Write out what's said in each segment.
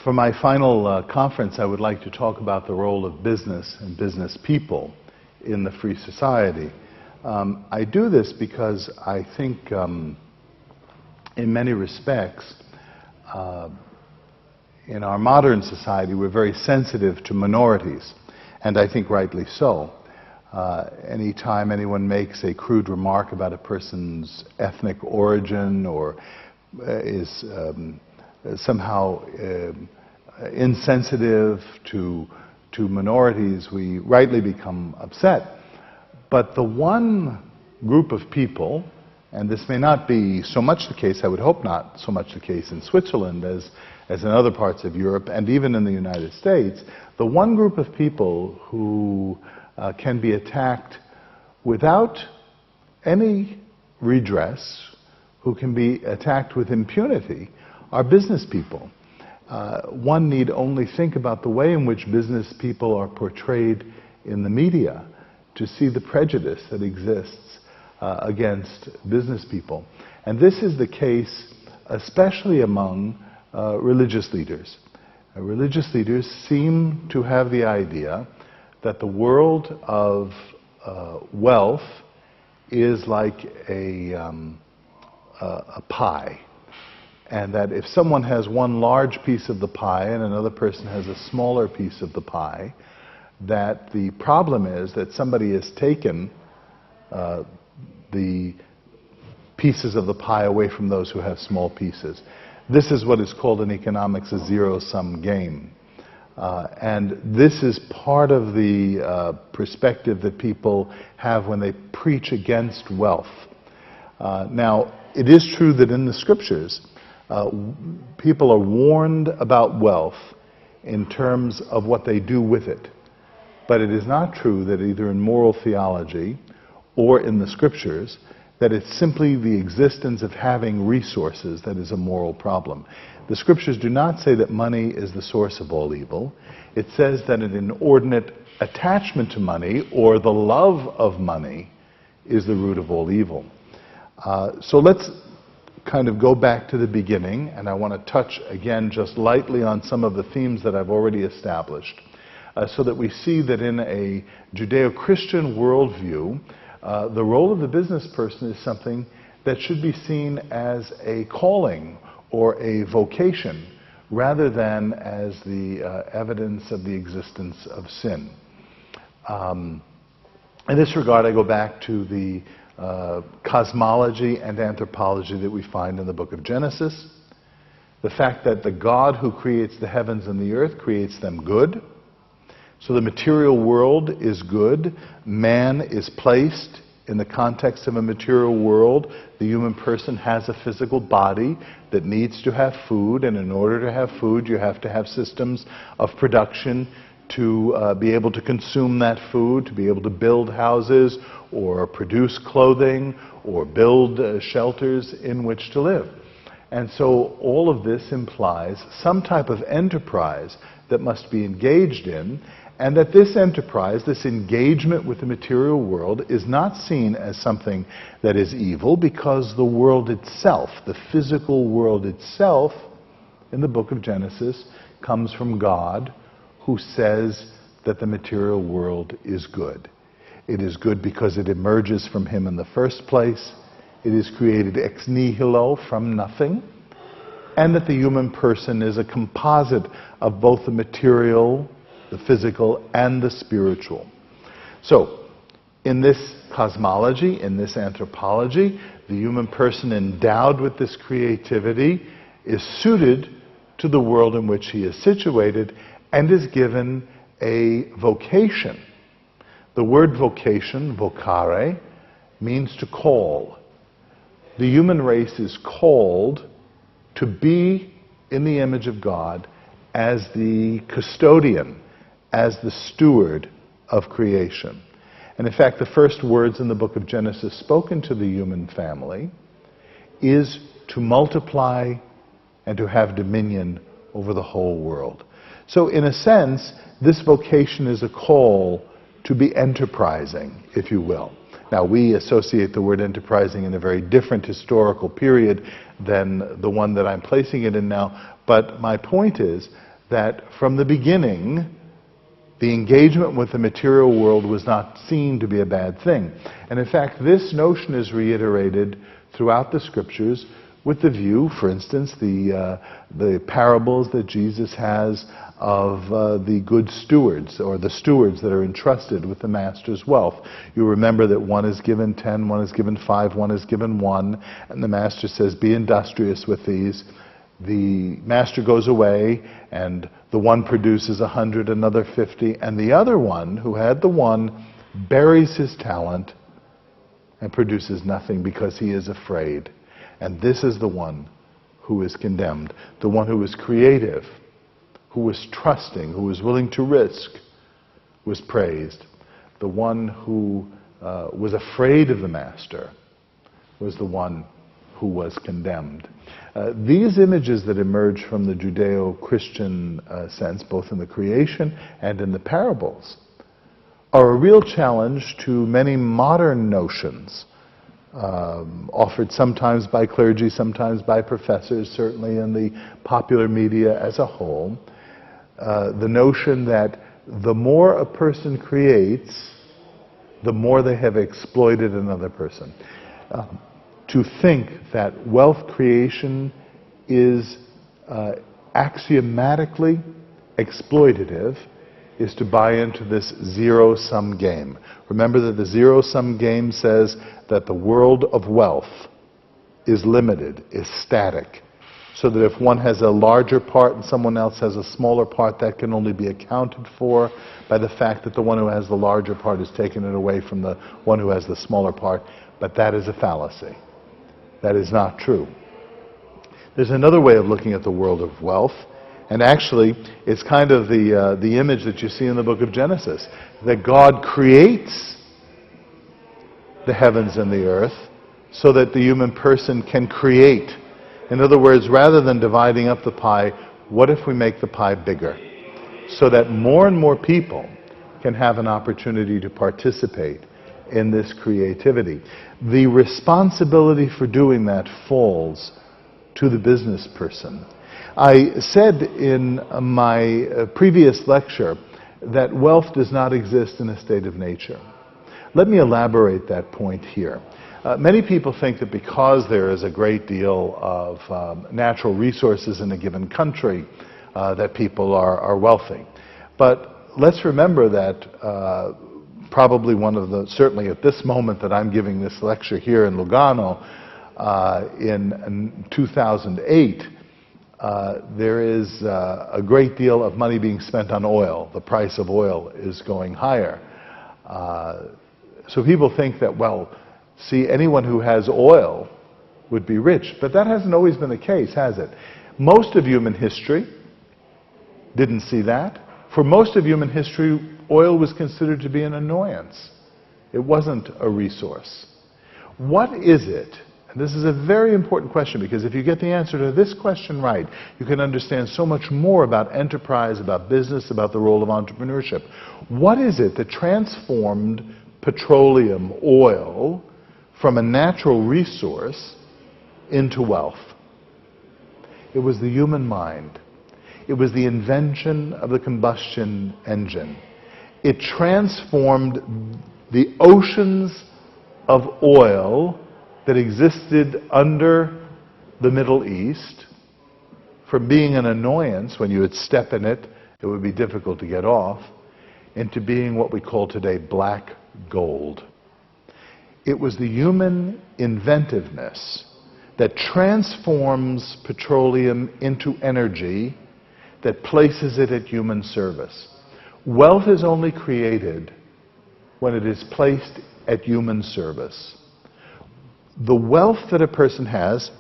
For my final conference, I would like to talk about the role of business and business people in the free society. I do this because I think in many respects, in our modern society, we're very sensitive to minorities, and I think rightly so. Anytime anyone makes a crude remark about a person's ethnic origin or is somehow insensitive to minorities, we rightly become upset. But the one group of people, and this may not be so much the case, I would hope not so much the case in Switzerland as in other parts of Europe and even in the United States, the one group of people who can be attacked without any redress, who can be attacked with impunity, are business people. One need only think about the way in which business people are portrayed in the media to see the prejudice that exists against business people. And this is the case especially among religious leaders. Religious leaders seem to have the idea that the world of wealth is like a pie, and that if someone has one large piece of the pie and another person has a smaller piece of the pie, that the problem is that somebody has taken the pieces of the pie away from those who have small pieces. This is what is called in economics a zero-sum game. And this is part of the perspective that people have when they preach against wealth. Now, it is true that in the scriptures, people are warned about wealth in terms of what they do with it. But it is not true that either in moral theology or in the scriptures that it's simply the existence of having resources that is a moral problem. The scriptures do not say that money is the source of all evil. It says that an inordinate attachment to money or the love of money is the root of all evil. So let's kind of go back to the beginning, and I want to touch again just lightly on some of the themes that I've already established, so that we see that in a Judeo-Christian worldview, the role of the business person is something that should be seen as a calling or a vocation, rather than as the evidence of the existence of sin. In this regard, I go back to the cosmology and anthropology that we find in the book of Genesis. The fact that the God who creates the heavens and the earth creates them good. So the material world is good. Man is placed in the context of a material world. The human person has a physical body that needs to have food, and in order to have food, you have to have systems of production to be able to consume that food, to be able to build houses, or produce clothing, or build shelters in which to live. And so all of this implies some type of enterprise that must be engaged in, and that this enterprise, this engagement with the material world, is not seen as something that is evil, because the world itself, the physical world itself, in the book of Genesis, comes from God, who says that the material world is good. It is good because it emerges from Him in the first place. It is created ex nihilo, from nothing. And that the human person is a composite of both the material, the physical, and the spiritual. So, in this cosmology, in this anthropology, the human person endowed with this creativity is suited to the world in which he is situated and is given a vocation. The word vocation, vocare, means to call. The human race is called to be in the image of God as the custodian, as the steward of creation. And in fact, the first words in the book of Genesis spoken to the human family is to multiply and to have dominion over the whole world. So in a sense, this vocation is a call to be enterprising, if you will. Now, we associate the word enterprising in a very different historical period than the one that I'm placing it in now, but my point is that from the beginning, the engagement with the material world was not seen to be a bad thing. And in fact, this notion is reiterated throughout the scriptures with the view, for instance, the parables that Jesus has of the good stewards, or the stewards that are entrusted with the master's wealth. You remember that one is given 10, one is given 5, one is given 1, and the master says, be industrious with these. The master goes away, and the one produces 100, another 50, and the other one, who had the 1, buries his talent and produces nothing because he is afraid. And this is the one who is condemned, the one who was creative, who was trusting, who was willing to risk, was praised. The one who was afraid of the master was the one who was condemned. These images that emerge from the Judeo-Christian sense, both in the creation and in the parables, are a real challenge to many modern notions, offered sometimes by clergy, sometimes by professors, certainly in the popular media as a whole. The notion that the more a person creates, the more they have exploited another person. To think that wealth creation is axiomatically exploitative is to buy into this zero-sum game. Remember that the zero-sum game says that the world of wealth is limited, is static, so that if one has a larger part and someone else has a smaller part, that can only be accounted for by the fact that the one who has the larger part has taken it away from the one who has the smaller part. But that is a fallacy. That is not true. There's another way of looking at the world of wealth, and actually it's kind of the image that you see in the book of Genesis, that God creates the heavens and the earth so that the human person can create. In other words, rather than dividing up the pie, what if we make the pie bigger so that more and more people can have an opportunity to participate in this creativity? The responsibility for doing that falls to the business person. I said in my previous lecture that wealth does not exist in a state of nature. Let me elaborate that point here. Many people think that because there is a great deal of natural resources in a given country, that people are wealthy. But let's remember that probably one of the, certainly at this moment that I'm giving this lecture here in Lugano, in 2008, there is a great deal of money being spent on oil. The price of oil is going higher. So people think that, well, see, anyone who has oil would be rich. But that hasn't always been the case, has it? Most of human history didn't see that. For most of human history, oil was considered to be an annoyance. It wasn't a resource. What is it? And this is a very important question, because if you get the answer to this question right, you can understand so much more about enterprise, about business, about the role of entrepreneurship. What is it that transformed petroleum, oil, from a natural resource into wealth? It was the human mind. It was the invention of the combustion engine. It transformed the oceans of oil that existed under the Middle East from being an annoyance. When you would step in it, it would be difficult to get off, into being what we call today black gold. It was the human inventiveness that transforms petroleum into energy, that places it at human service. Wealth is only created when it is placed at human service. The wealth that a person has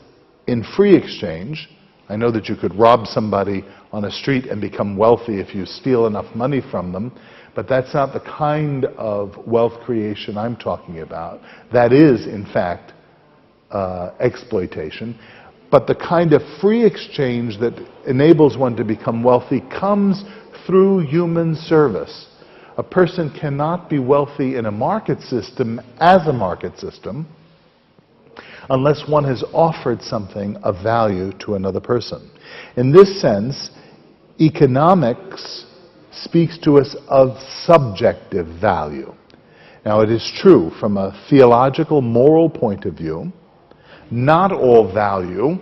in free exchange, I know that you could rob somebody on a street and become wealthy if you steal enough money from them, but that's not the kind of wealth creation I'm talking about. That is, in fact, exploitation. But the kind of free exchange that enables one to become wealthy comes through human service. A person cannot be wealthy in a market system as a market system unless one has offered something of value to another person. In this sense, economics speaks to us of subjective value. Now, it is true from a theological, moral point of view, not all value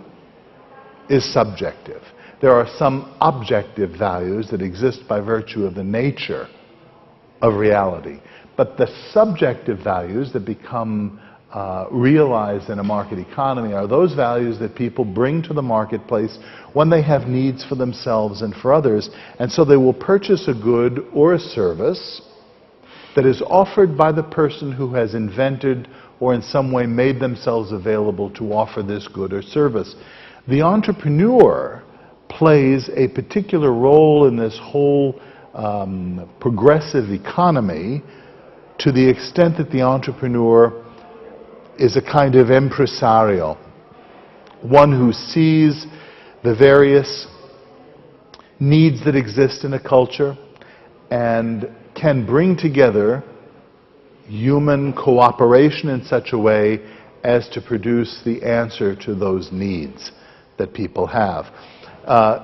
is subjective. There are some objective values that exist by virtue of the nature of reality. But the subjective values that become realized in a market economy are those values that people bring to the marketplace when they have needs for themselves and for others. And so they will purchase a good or a service that is offered by the person who has invented or in some way made themselves available to offer this good or service. The entrepreneur plays a particular role in this whole progressive economy to the extent that the entrepreneur is a kind of impresario, one who sees the various needs that exist in a culture and can bring together human cooperation in such a way as to produce the answer to those needs that people have.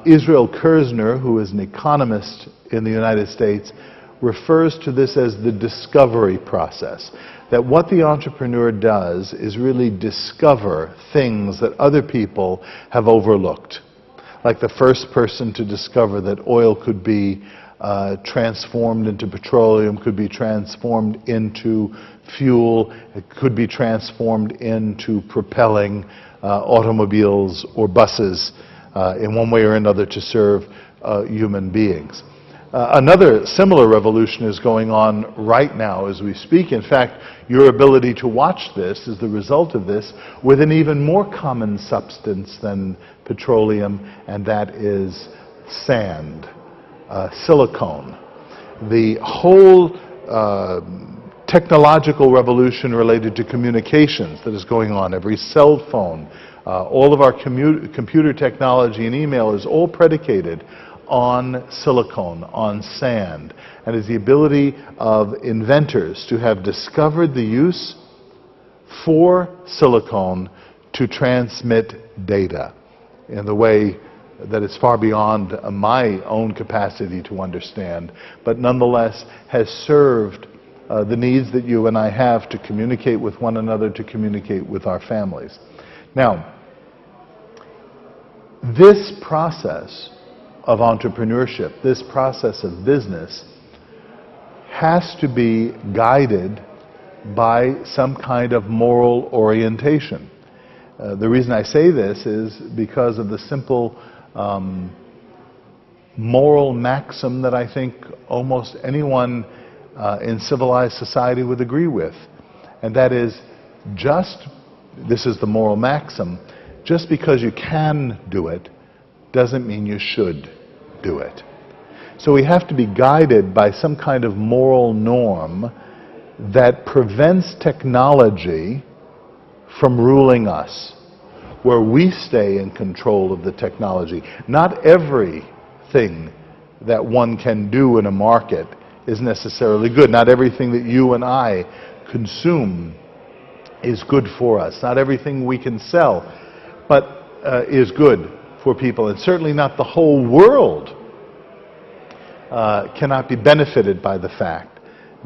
Israel Kirzner, who is an economist in the United States, refers to this as the discovery process. That what the entrepreneur does is really discover things that other people have overlooked. Like the first person to discover that oil could be transformed into petroleum, could be transformed into fuel, it could be transformed into propelling automobiles or buses in one way or another to serve human beings. Another similar revolution is going on right now as we speak. In fact, your ability to watch this is the result of this with an even more common substance than petroleum, and that is sand, silicone. The whole technological revolution related to communications that is going on, every cell phone, all of our computer technology and email is all predicated on silicone, on sand, and is the ability of inventors to have discovered the use for silicone to transmit data in the way that is far beyond my own capacity to understand, but nonetheless has served the needs that you and I have to communicate with one another, to communicate with our families. Now, this process of entrepreneurship, this process of business, has to be guided by some kind of moral orientation. The reason I say this is because of the simple moral maxim that I think almost anyone in civilized society would agree with. And that is, this is the moral maxim, just because you can do it doesn't mean you should do it. So we have to be guided by some kind of moral norm that prevents technology from ruling us, where we stay in control of the technology. Not everything that one can do in a market is necessarily good. Not everything that you and I consume is good for us. Not everything we can sell is good for people. And certainly not the whole world cannot be benefited by the fact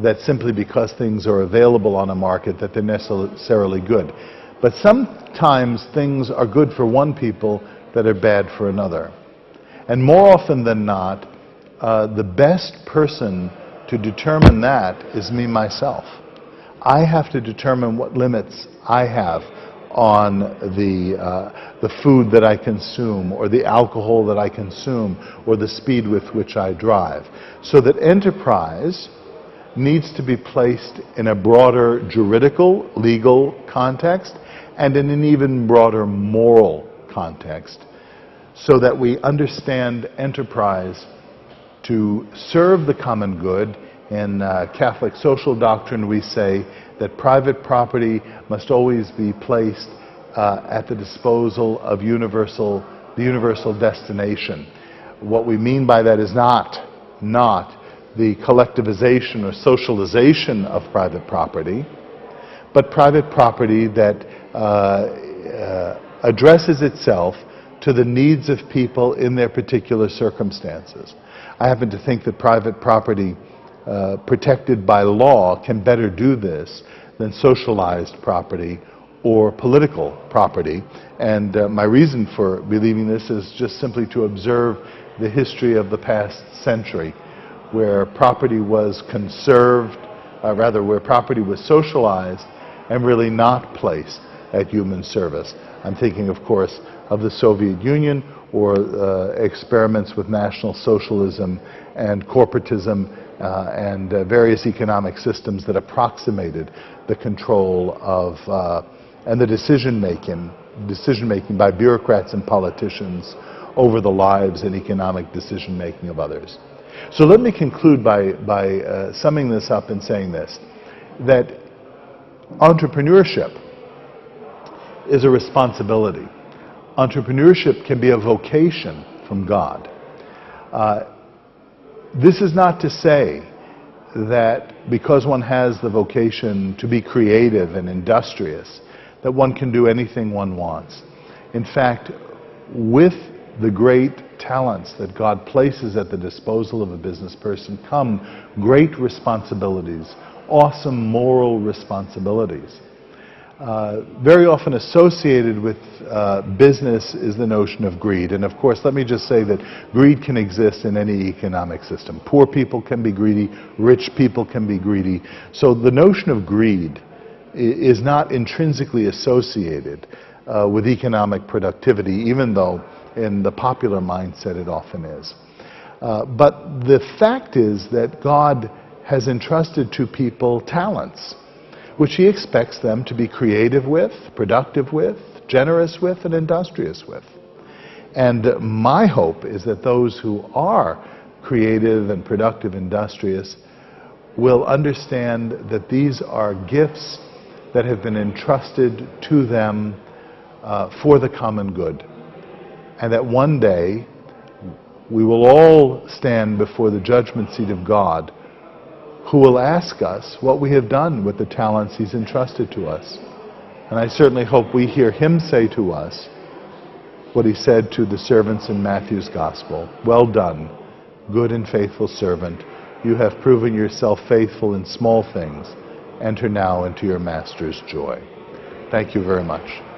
that simply because things are available on a market that they're necessarily good. But sometimes things are good for one people that are bad for another. And more often than not, the best person to determine that is me, myself. I have to determine what limits I have on the food that I consume, or the alcohol that I consume, or the speed with which I drive. So that enterprise needs to be placed in a broader juridical, legal context, and in an even broader moral context, so that we understand enterprise to serve the common good. In Catholic social doctrine, we say that private property must always be placed at the disposal of the universal destination. What we mean by that is not the collectivization or socialization of private property, but private property that addresses itself to the needs of people in their particular circumstances. I happen to think that private property protected by law can better do this than socialized property or political property. And my reason for believing this is just simply to observe the history of the past century, where property was conserved, where property was socialized and really not placed at human service. I'm thinking, of course, of the Soviet Union or experiments with National Socialism and corporatism and various economic systems that approximated the control of and the decision-making by bureaucrats and politicians over the lives and economic decision-making of others. So let me conclude by summing this up and saying this, that entrepreneurship is a responsibility. Entrepreneurship can be a vocation from God. This is not to say that because one has the vocation to be creative and industrious, that one can do anything one wants. In fact, with the great talents that God places at the disposal of a business person come great responsibilities, awesome moral responsibilities. Very often associated with business is the notion of greed. And of course, let me just say that greed can exist in any economic system. Poor people can be greedy, rich people can be greedy. So the notion of greed is not intrinsically associated with economic productivity, even though in the popular mindset it often is. But the fact is that God has entrusted to people talents, which He expects them to be creative with, productive with, generous with, and industrious with. And my hope is that those who are creative and productive, industrious, will understand that these are gifts that have been entrusted to them for the common good. And that one day we will all stand before the judgment seat of God, who will ask us what we have done with the talents He's entrusted to us. And I certainly hope we hear Him say to us what He said to the servants in Matthew's Gospel. Well done, good and faithful servant. You have proven yourself faithful in small things. Enter now into your Master's joy. Thank you very much.